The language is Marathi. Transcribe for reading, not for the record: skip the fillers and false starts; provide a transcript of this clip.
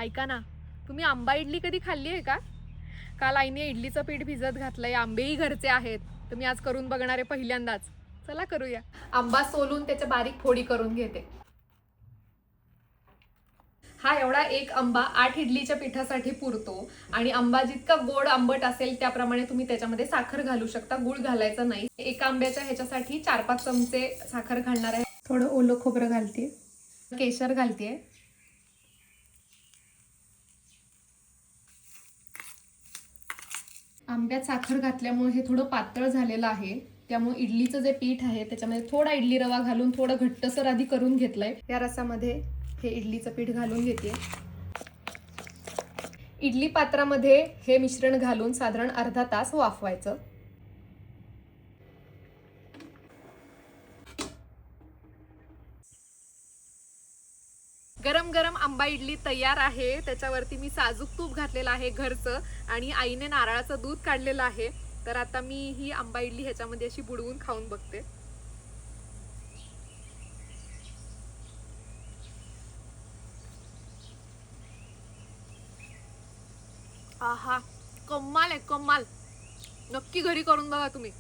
ऐका ना, तुम्ही आंबा इडली कधी खाल्ली आहे का? काल आईने इडलीचं पीठ भिजत घातलंय, आंबेही घरचे आहेत. तर मी आज करून बघणार आहे पहिल्यांदाच. चला करूया. आंबा सोलून त्याच्या बारीक फोडी करून घेते. हा एवढा एक आंबा 8 इडलीच्या पिठासाठी पुरतो आणि आंबा जितका गोड आंबट असेल त्याप्रमाणे तुम्ही त्याच्यामध्ये साखर घालू शकता, गुळ घालायचा नाही. एका आंब्याच्या ह्याच्यासाठी 4-5 चमचे साखर घालणार आहे. थोडं ओलं खोबरं घालते, केशर घालते, आंब्यात साखर घातल्यामुळे हे थोडं पातळ झालेलं आहे. त्यामुळे इडलीचं जे पीठ आहे त्याच्यामध्ये थोडा इडली रवा घालून थोडं घट्टसर आधी करून घेतलंय. या रसामध्ये हे इडलीचं पीठ घालून घेते. इडली पात्रामध्ये हे मिश्रण घालून साधारण अर्धा तास वाफवायचं. गरम गरम आंबा इडली तयार आहे. त्याच्यावरती मी साजूक तूप घातलेलं आहे घरचं आणि आईने नारळाचं दूध काढलेलं आहे. तर आता मी ही आंबा इडली ह्याच्यामध्ये अशी बुडवून खाऊन बघते. आहा, कमाल आहे कमाल. नक्की घरी करून बघा तुम्ही.